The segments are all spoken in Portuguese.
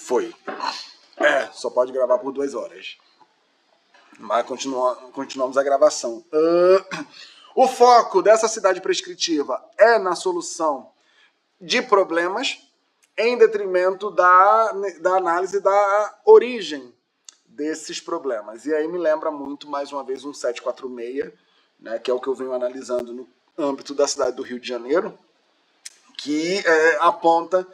Foi. Só pode gravar por 2 horas. Mas continuamos a gravação. O foco dessa cidade prescritiva é na solução de problemas em detrimento da análise da origem desses problemas. E aí me lembra muito, mais uma vez, um 746, né, que é o que eu venho analisando no âmbito da cidade do Rio de Janeiro, que aponta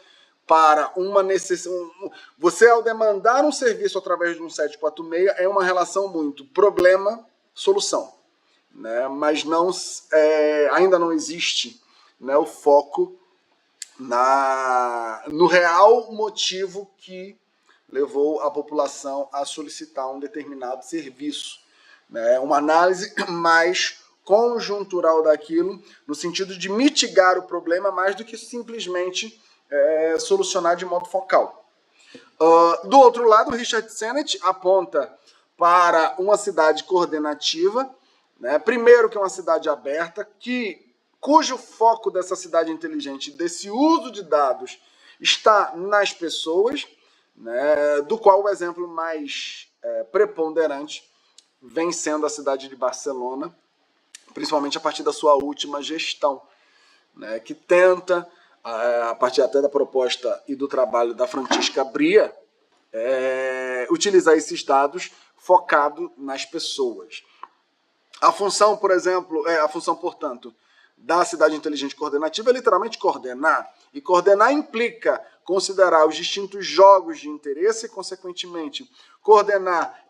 para uma necessidade. Você, ao demandar um serviço através de um 746, é uma relação muito problema-solução, né? Mas ainda não existe, né, o foco no real motivo que levou a população a solicitar um determinado serviço, né? Uma análise mais conjuntural daquilo, no sentido de mitigar o problema mais do que simplesmente solucionar de modo focal. Do outro lado, o Richard Sennett aponta para uma cidade coordenativa, né? Primeiro, que é uma cidade aberta, cujo foco dessa cidade inteligente, desse uso de dados, está nas pessoas, né? Do qual o exemplo mais preponderante vem sendo a cidade de Barcelona, principalmente a partir da sua última gestão, né? Que tenta, a partir até da proposta e do trabalho da Francisca Bria, utilizar esses dados focado nas pessoas. A função, por exemplo, portanto, da cidade inteligente coordenativa é literalmente coordenar. E coordenar implica considerar os distintos jogos de interesse e, consequentemente, coordenar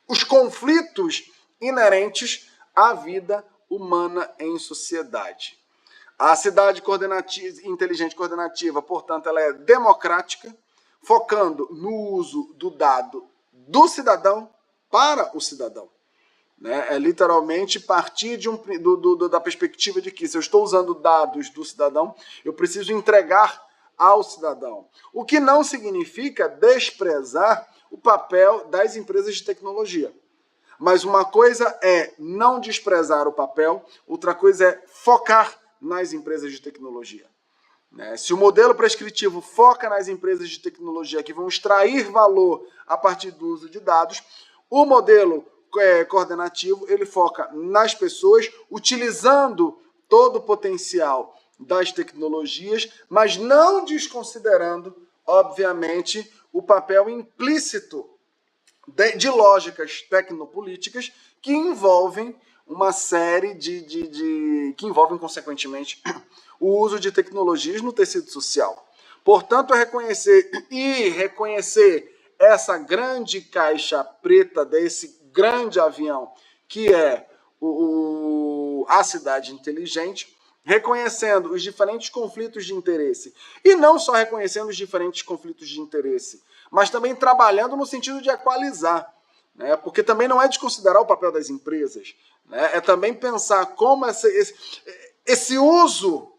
os conflitos inerentes à vida humana em sociedade. A cidade inteligente coordenativa, portanto, ela é democrática, focando no uso do dado do cidadão para o cidadão. Né? É literalmente partir da perspectiva de que, se eu estou usando dados do cidadão, eu preciso entregar ao cidadão. O que não significa desprezar o papel das empresas de tecnologia. Mas uma coisa é não desprezar o papel, outra coisa é focar nas empresas de tecnologia. Se o modelo prescritivo foca nas empresas de tecnologia que vão extrair valor a partir do uso de dados, o modelo coordenativo ele foca nas pessoas, utilizando todo o potencial das tecnologias, mas não desconsiderando, obviamente, o papel implícito de lógicas tecnopolíticas que envolvem uma série que envolvem, consequentemente, o uso de tecnologias no tecido social. Portanto, reconhecer essa grande caixa preta desse grande avião que é a cidade inteligente, reconhecendo os diferentes conflitos de interesse, e não só reconhecendo os diferentes conflitos de interesse, mas também trabalhando no sentido de equalizar, né? Porque também não é desconsiderar o papel das empresas, né? É também pensar como esse uso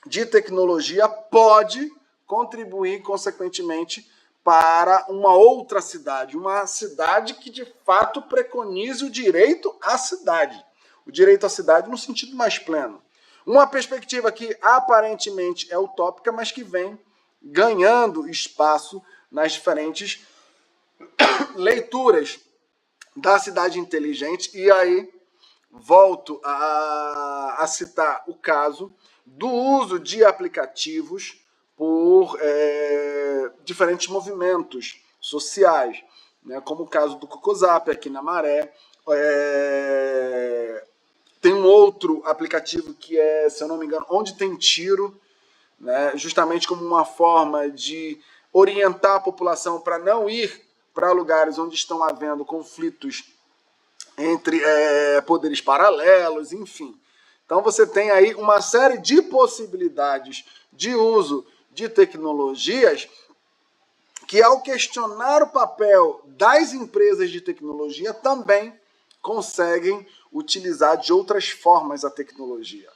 de tecnologia pode contribuir, consequentemente, para uma outra cidade, uma cidade que de fato preconize o direito à cidade, o direito à cidade no sentido mais pleno. Uma perspectiva que aparentemente é utópica, mas que vem ganhando espaço nas diferentes leituras da cidade inteligente. E aí volto a citar o caso do uso de aplicativos por diferentes movimentos sociais, né, como o caso do Cocozap aqui na Maré. Tem um outro aplicativo que é, se eu não me engano, Onde Tem Tiro, né, justamente como uma forma de orientar a população para não ir para lugares onde estão havendo conflitos entre poderes paralelos, enfim. Então você tem aí uma série de possibilidades de uso de tecnologias que, ao questionar o papel das empresas de tecnologia, também conseguem utilizar de outras formas a tecnologia.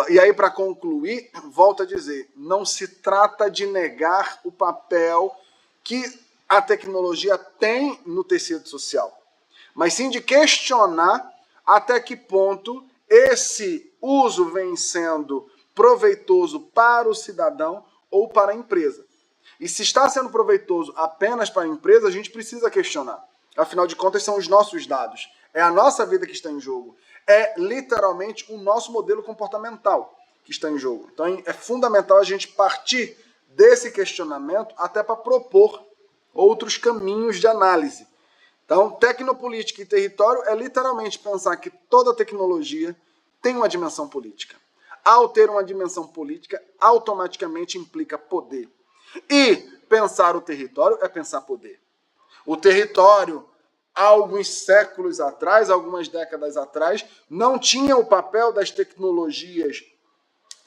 E aí, para concluir, volto a dizer, não se trata de negar o papel que a tecnologia tem no tecido social, mas sim de questionar até que ponto esse uso vem sendo proveitoso para o cidadão ou para a empresa. E se está sendo proveitoso apenas para a empresa, a gente precisa questionar. Afinal de contas, são os nossos dados. É a nossa vida que está em jogo. É literalmente o nosso modelo comportamental que está em jogo. Então é fundamental a gente partir desse questionamento até para propor outros caminhos de análise. Então, tecnopolítica e território é literalmente pensar que toda tecnologia tem uma dimensão política. Ao ter uma dimensão política, automaticamente implica poder. E pensar o território é pensar poder. O território, há alguns séculos atrás, algumas décadas atrás, não tinha o papel das tecnologias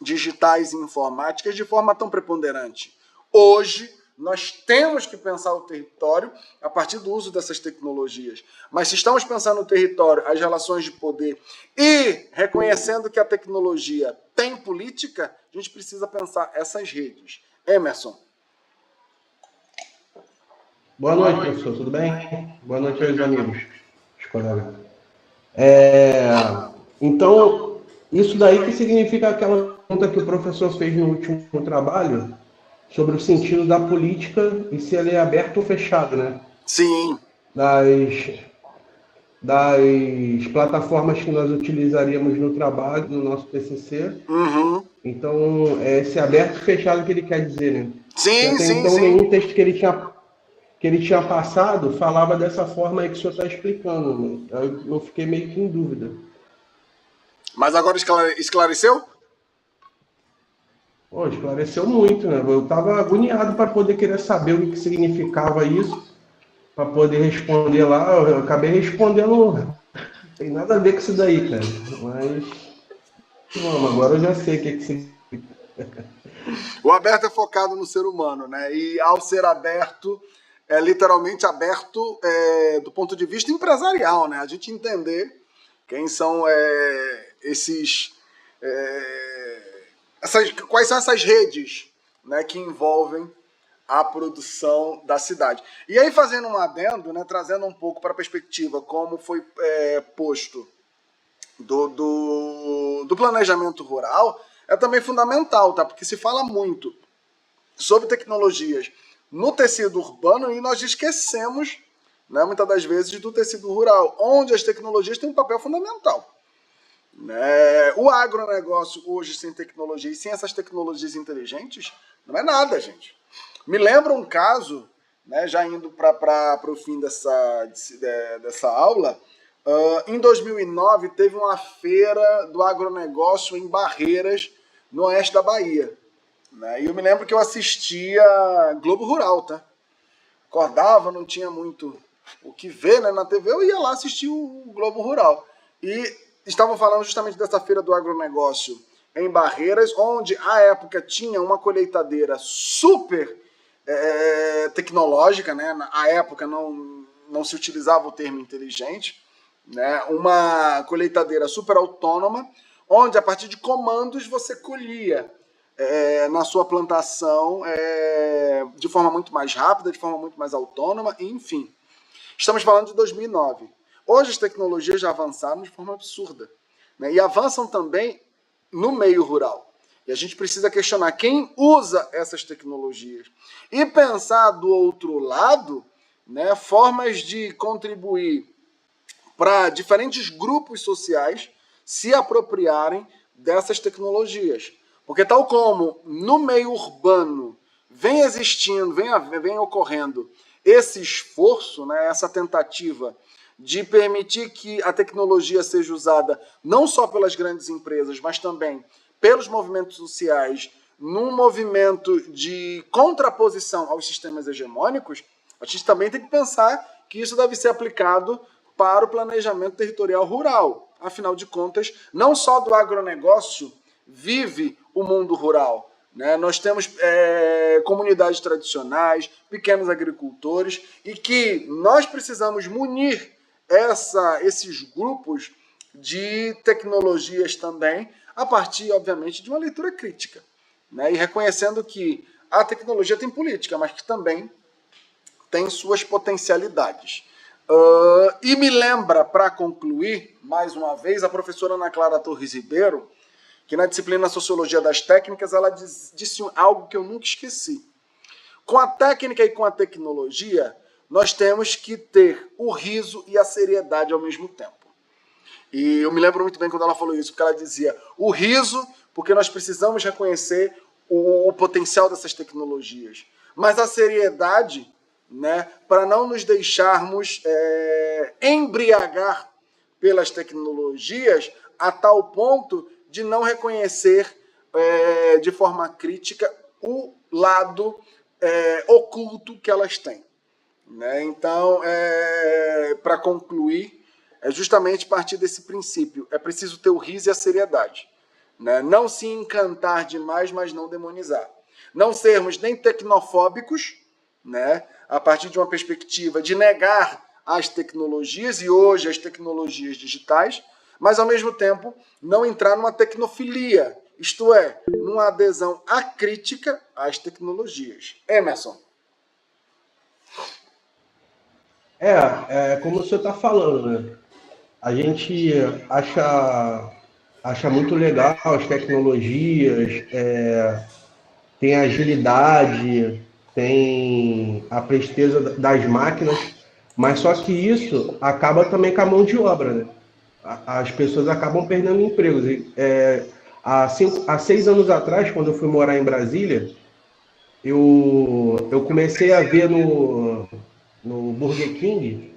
digitais e informáticas de forma tão preponderante. Hoje, nós temos que pensar o território a partir do uso dessas tecnologias. Mas se estamos pensando no território, as relações de poder e reconhecendo que a tecnologia tem política, a gente precisa pensar essas redes. Emerson. Boa noite, professor. Tudo bem? Boa noite aos amigos, os colegas. Então, isso daí que significa aquela pergunta que o professor fez no último trabalho sobre o sentido da política e se ela é aberta ou fechada, né? Sim. Das plataformas que nós utilizaríamos no trabalho, no nosso TCC. Uhum. Então, é esse aberto e fechado que ele quer dizer, né? Sim, até então, nenhum texto que ele tinha passado falava dessa forma aí que o senhor está explicando, né? Eu fiquei meio que em dúvida. Mas agora esclareceu? Pô, esclareceu muito, né? Eu estava agoniado para poder querer saber o que significava isso, para poder responder lá. Eu acabei respondendo, não tem nada a ver com isso daí, cara. Mas, vamos, agora eu já sei o que significa. O aberto é focado no ser humano, né? E ao ser aberto, é literalmente aberto do ponto de vista empresarial, né? A gente entender quem são quais são essas redes, né, que envolvem a produção da cidade. E aí, fazendo um adendo, né, trazendo um pouco para a perspectiva como foi posto do planejamento rural, é também fundamental, tá? Porque se fala muito sobre tecnologias no tecido urbano e nós esquecemos, né, muitas das vezes, do tecido rural, onde as tecnologias têm um papel fundamental. O agronegócio hoje sem tecnologia e sem essas tecnologias inteligentes não é nada, gente. Me lembra um caso, né, já indo para o fim dessa aula, em 2009 teve uma feira do agronegócio em Barreiras, no oeste da Bahia. Né? E eu me lembro que eu assistia Globo Rural, tá? Acordava, não tinha muito o que ver, né, na TV, eu ia lá assistir o Globo Rural. E estavam falando justamente dessa feira do agronegócio em Barreiras, onde à época tinha uma colheitadeira super tecnológica, né? À época não se utilizava o termo inteligente, né? Uma colheitadeira super autônoma, onde a partir de comandos você colhia na sua plantação de forma muito mais rápida, de forma muito mais autônoma, enfim. Estamos falando de 2009. Hoje as tecnologias já avançaram de forma absurda, né? E avançam também no meio rural. E a gente precisa questionar quem usa essas tecnologias e pensar do outro lado, né, formas de contribuir para diferentes grupos sociais se apropriarem dessas tecnologias. Porque tal como no meio urbano vem existindo, vem ocorrendo esse esforço, né, essa tentativa de permitir que a tecnologia seja usada não só pelas grandes empresas, mas também pelos movimentos sociais, num movimento de contraposição aos sistemas hegemônicos, a gente também tem que pensar que isso deve ser aplicado para o planejamento territorial rural. Afinal de contas, não só do agronegócio vive o mundo rural, né? Nós temos comunidades tradicionais, pequenos agricultores, e que nós precisamos munir esses grupos de tecnologias também, a partir, obviamente, de uma leitura crítica, né? E reconhecendo que a tecnologia tem política, mas que também tem suas potencialidades. E me lembra, para concluir, mais uma vez, a professora Ana Clara Torres Ribeiro, que na disciplina Sociologia das Técnicas ela disse algo que eu nunca esqueci. Com a técnica e com a tecnologia, nós temos que ter o riso e a seriedade ao mesmo tempo. E eu me lembro muito bem quando ela falou isso, porque ela dizia o riso, porque nós precisamos reconhecer o potencial dessas tecnologias, mas a seriedade, né, para não nos deixarmos embriagar pelas tecnologias a tal ponto de não reconhecer de forma crítica o lado oculto que elas têm. Né? Então, para concluir, é justamente partir desse princípio. É preciso ter o riso e a seriedade. Né? Não se encantar demais, mas não demonizar. Não sermos nem tecnofóbicos, né? A partir de uma perspectiva de negar as tecnologias, e hoje as tecnologias digitais, mas ao mesmo tempo não entrar numa tecnofilia, isto é, numa adesão acrítica às tecnologias. Emerson. Como o senhor está falando, né? A gente acha muito legal as tecnologias, tem a agilidade, tem a presteza das máquinas, mas só que isso acaba também com a mão de obra, né? As pessoas acabam perdendo empregos. Há 6 anos atrás, quando eu fui morar em Brasília, eu comecei a ver no Burger King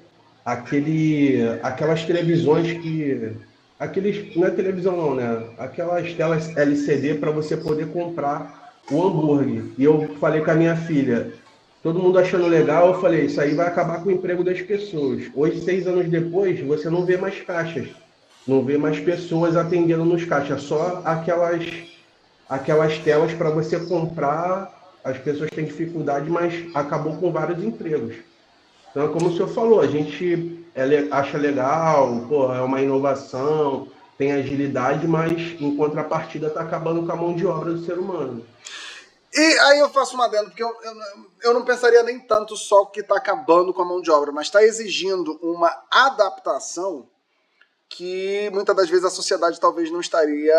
aquelas televisões não é televisão não, né? Aquelas telas LCD para você poder comprar o hambúrguer. E eu falei com a minha filha, todo mundo achando legal, eu falei, isso aí vai acabar com o emprego das pessoas. Hoje, 6 anos depois, você não vê mais caixas, não vê mais pessoas atendendo nos caixas, só aquelas telas para você comprar. As pessoas têm dificuldade, mas acabou com vários empregos. Então, como o senhor falou, a gente acha legal, pô, é uma inovação, tem agilidade, mas em contrapartida está acabando com a mão de obra do ser humano. E aí eu faço uma adendo, porque eu não pensaria nem tanto só que está acabando com a mão de obra, mas está exigindo uma adaptação que muitas das vezes a sociedade talvez não estaria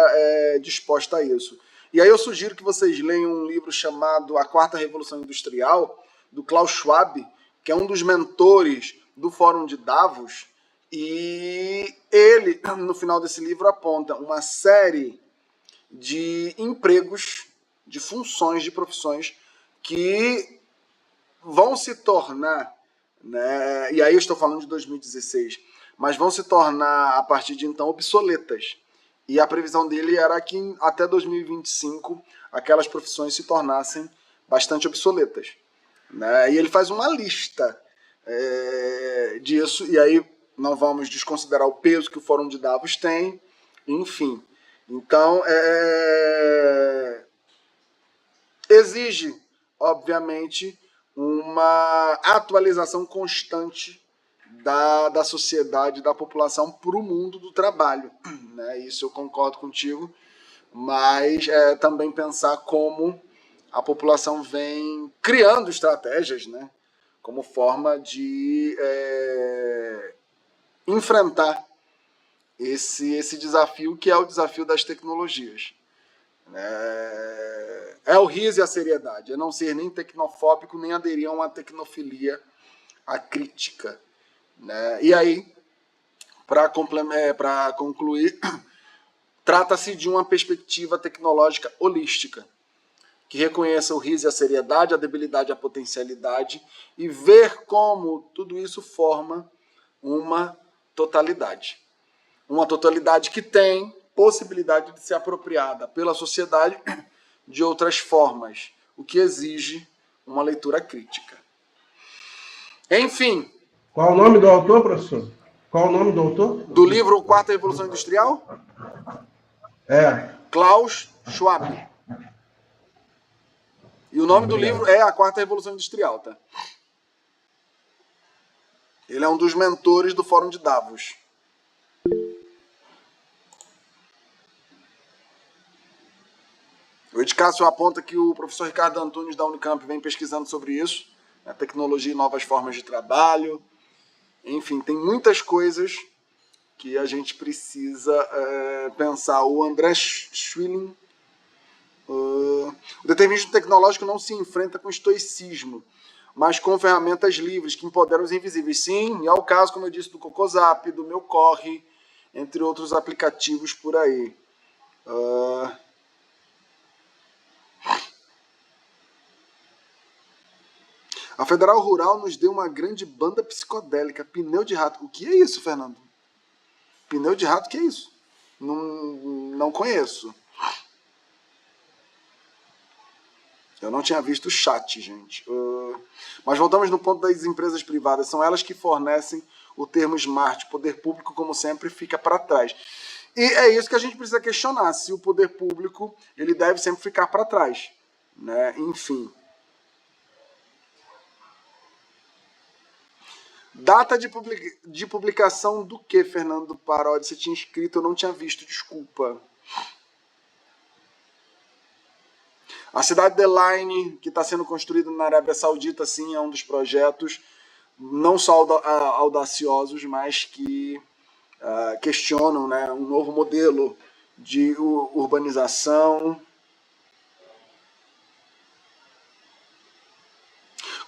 disposta a isso. E aí eu sugiro que vocês leiam um livro chamado A Quarta Revolução Industrial, do Klaus Schwab, que é um dos mentores do Fórum de Davos, e ele, no final desse livro, aponta uma série de empregos, de funções, de profissões que vão se tornar, né, e aí eu estou falando de 2016, mas vão se tornar, a partir de então, obsoletas. E a previsão dele era que até 2025 aquelas profissões se tornassem bastante obsoletas. Né? E ele faz uma lista disso, e aí não vamos desconsiderar o peso que o Fórum de Davos tem, enfim. Então, exige, obviamente, uma atualização constante da sociedade, da população para o mundo do trabalho. Né? Isso eu concordo contigo, mas também pensar como a população vem criando estratégias, né, como forma de enfrentar esse desafio, que é o desafio das tecnologias. É o riso e a seriedade, é não ser nem tecnofóbico, nem aderir a uma tecnofilia acrítica. Né? E aí, para concluir, trata-se de uma perspectiva tecnológica holística, que reconheça o riso e a seriedade, a debilidade e a potencialidade, e ver como tudo isso forma uma totalidade. Uma totalidade que tem possibilidade de ser apropriada pela sociedade de outras formas, o que exige uma leitura crítica. Enfim. Qual o nome do autor, professor? Qual o nome do autor? Do livro Quarta Revolução Industrial? Klaus Schwab. E o nome do livro é A Quarta Revolução Industrial, tá? Ele é um dos mentores do Fórum de Davos. O Edcássio aponta que o professor Ricardo Antunes da Unicamp vem pesquisando sobre isso, né, tecnologia e novas formas de trabalho. Enfim, tem muitas coisas que a gente precisa pensar. O André Schilling, o determinismo tecnológico não se enfrenta com estoicismo, mas com ferramentas livres que empoderam os invisíveis. Sim, é o caso, como eu disse, do Cocozap, do Meu Corre, entre outros aplicativos por aí. A Federal Rural nos deu uma grande banda psicodélica, pneu de rato. O que é isso, Fernando? Pneu de rato, o que é isso? Não conheço. Eu não tinha visto o chat, gente. Mas voltamos no ponto das empresas privadas. São elas que fornecem o termo smart. O poder público, como sempre, fica para trás. E é isso que a gente precisa questionar. Se o poder público ele deve sempre ficar para trás. Né? Enfim. Data de publicação do que, Fernando Parodi? Você tinha escrito, eu não tinha visto, desculpa. A cidade de El Ain, que está sendo construída na Arábia Saudita, sim, é um dos projetos não só audaciosos, mas que questionam, né, um novo modelo de urbanização.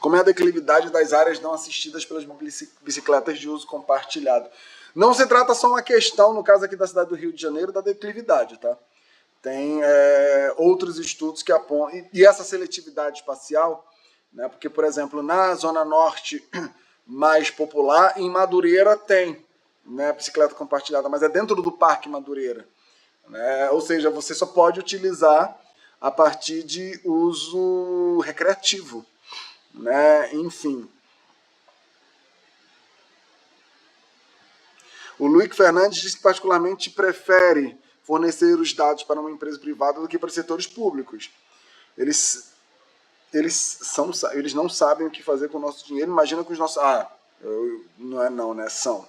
Como é a declividade das áreas não assistidas pelas bicicletas de uso compartilhado? Não se trata só uma questão, no caso aqui da cidade do Rio de Janeiro, da declividade, tá? Tem outros estudos que apontam... E essa seletividade espacial, né? Porque, por exemplo, na Zona Norte mais popular, em Madureira tem, né, bicicleta compartilhada, mas é dentro do Parque Madureira. Né? Ou seja, você só pode utilizar a partir de uso recreativo. Né? Enfim. O Luiz Fernandes diz que particularmente prefere fornecer os dados para uma empresa privada do que para setores públicos. Eles não sabem o que fazer com o nosso dinheiro. Imagina com os nossos... não é não, né? São.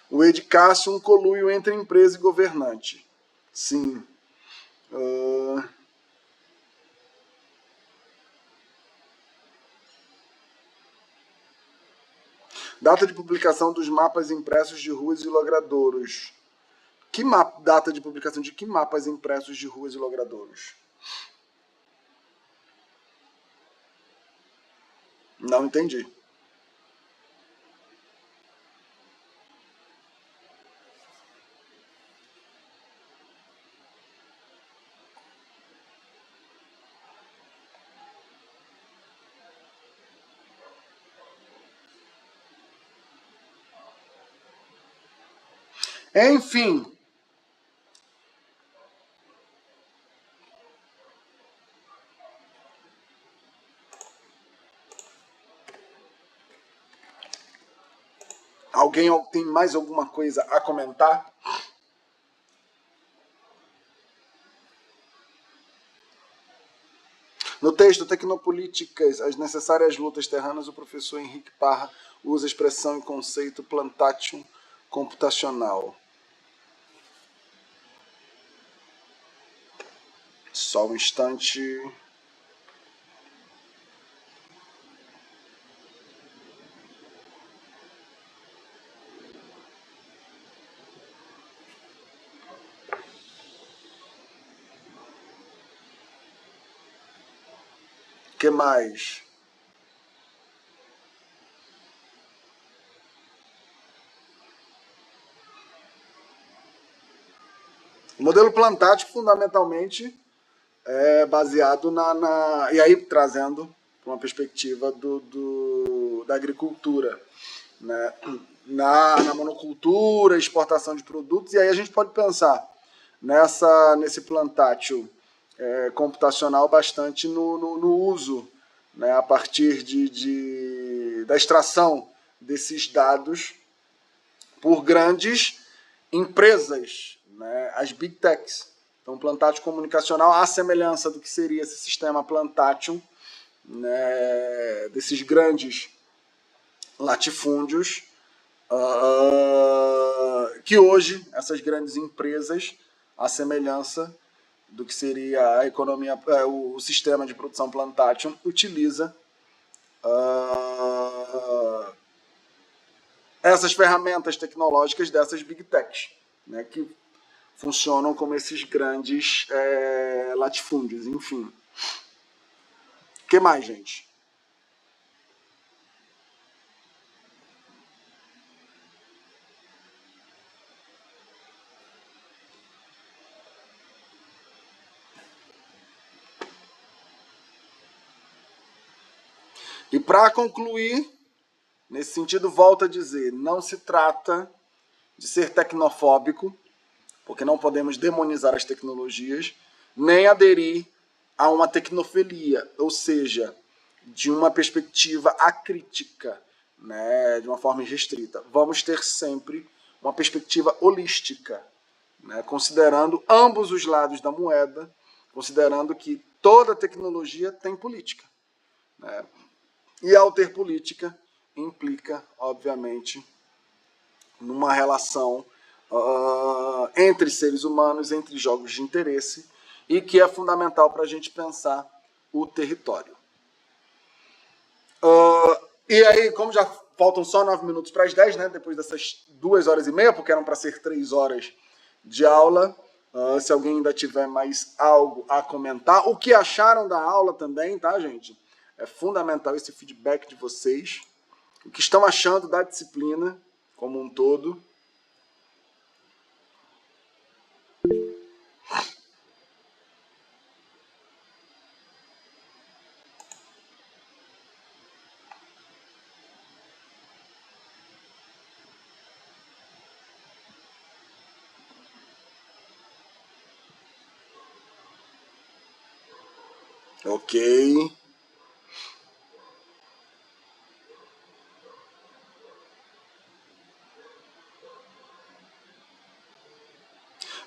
O Ed Cássio, um coluio entre empresa e governante. Sim. Data de publicação dos mapas impressos de ruas e logradouros. Data de publicação de que mapas impressos de ruas e logradouros? Não entendi. Enfim. Alguém tem mais alguma coisa a comentar? No texto Tecnopolíticas, as necessárias lutas terranas, o professor Henrique Parra usa a expressão e conceito plantation computacional. Só um instante. O que mais? O modelo plantático, fundamentalmente, é baseado e aí trazendo uma perspectiva da agricultura, né? Na monocultura, exportação de produtos, e aí a gente pode pensar nesse plantátil computacional bastante no uso, né, a partir da extração desses dados por grandes empresas, né, as Big Techs. Então, plantátil comunicacional, à semelhança do que seria esse sistema Plantation, né, desses grandes latifúndios, que hoje essas grandes empresas, à semelhança do que seria a economia, o sistema de produção Plantation, utiliza essas ferramentas tecnológicas dessas big techs, né, que funcionam como esses grandes latifúndios, enfim. O que mais, gente? E para concluir, nesse sentido, volto a dizer, não se trata de ser tecnofóbico, porque não podemos demonizar as tecnologias, nem aderir a uma tecnofilia, ou seja, de uma perspectiva acrítica, né, de uma forma irrestrita. Vamos ter sempre uma perspectiva holística, né, considerando ambos os lados da moeda, considerando que toda tecnologia tem política, né? E ao ter política, implica, obviamente, numa relação entre seres humanos, entre jogos de interesse, e que é fundamental para a gente pensar o território. E aí, como já faltam só 9 minutos para as 10, né, depois dessas 2 horas e meia, porque eram para ser 3 horas de aula, se alguém ainda tiver mais algo a comentar, o que acharam da aula também, tá, gente? É fundamental esse feedback de vocês, o que estão achando da disciplina como um todo. Ok.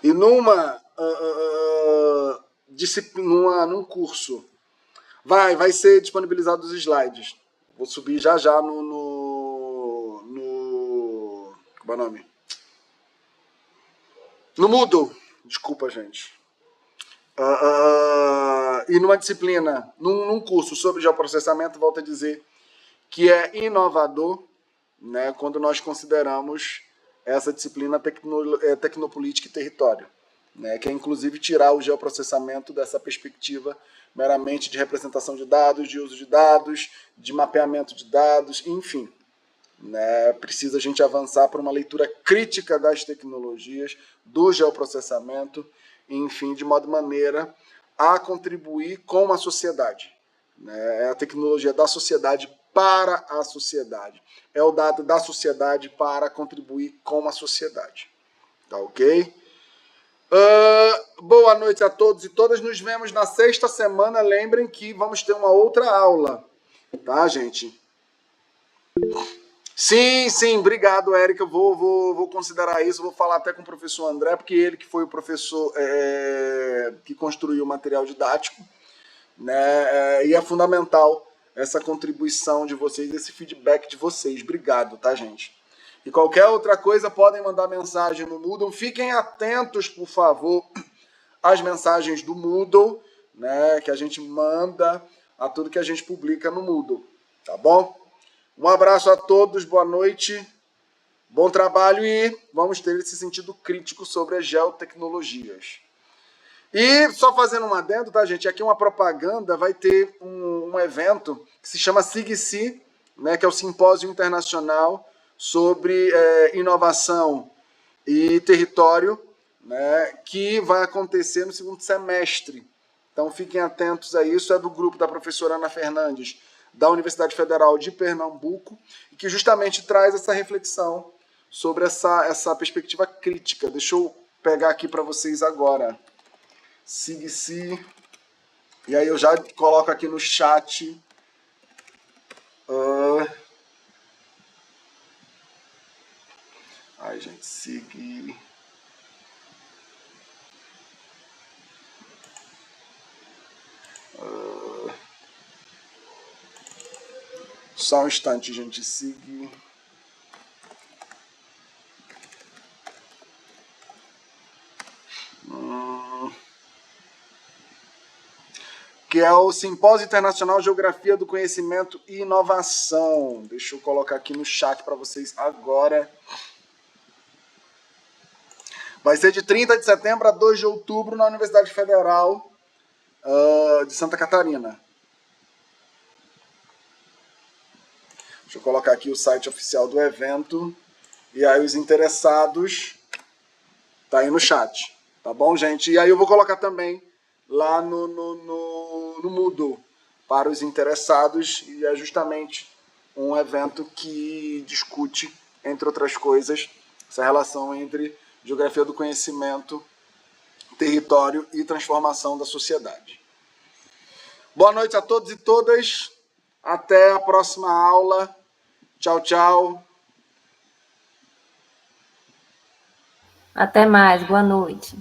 E num curso, vai ser disponibilizado os slides. Vou subir já como é o nome? No Moodle. Desculpa, gente. E numa disciplina, num curso sobre geoprocessamento, volto a dizer que é inovador, né, quando nós consideramos essa disciplina tecnopolítica e território, né, que é inclusive tirar o geoprocessamento dessa perspectiva meramente de representação de dados, de uso de dados, de mapeamento de dados, enfim. Né, precisa a gente avançar para uma leitura crítica das tecnologias, do geoprocessamento, enfim, de modo maneira a contribuir com a sociedade. Né, é a tecnologia da sociedade para a sociedade. É o dado da sociedade para contribuir com a sociedade. Tá ok? Boa noite a todos e todas. Nos vemos na sexta semana. Lembrem que vamos ter uma outra aula. Tá, gente? Sim, obrigado, Érica. Eu vou considerar isso, vou falar até com o professor André, porque ele que foi o professor que construiu o material didático, né? E é fundamental essa contribuição de vocês, esse feedback de vocês. Obrigado, tá, gente? E qualquer outra coisa, podem mandar mensagem no Moodle. Fiquem atentos, por favor, às mensagens do Moodle, né? Que a gente manda a tudo que a gente publica no Moodle, tá bom? Um abraço a todos, boa noite, bom trabalho e vamos ter esse sentido crítico sobre as geotecnologias. E só fazendo um adendo, tá, gente? Aqui uma propaganda, vai ter um evento que se chama SIGSI, né, que é o Simpósio Internacional sobre Inovação e Território, né, que vai acontecer no segundo semestre. Então fiquem atentos a isso, é do grupo da professora Ana Fernandes, da Universidade Federal de Pernambuco, e que justamente traz essa reflexão sobre essa perspectiva crítica. Deixa eu pegar aqui para vocês agora. SIGSI. E aí eu já coloco aqui no chat. Ai, gente, SIG. Só um instante, gente. SIG. Ok. que é o Simpósio Internacional Geografia do Conhecimento e Inovação. Deixa eu colocar aqui no chat para vocês agora. Vai ser de 30 de setembro a 2 de outubro na Universidade Federal de Santa Catarina. Deixa eu colocar aqui o site oficial do evento. E aí os interessados, tá aí no chat. Tá bom, gente? E aí eu vou colocar também lá no Moodle para os interessados. E é justamente um evento que discute, entre outras coisas, essa relação entre geografia do conhecimento, território e transformação da sociedade. Boa noite a todos e todas. Até a próxima aula. Tchau, tchau. Até mais. Boa noite.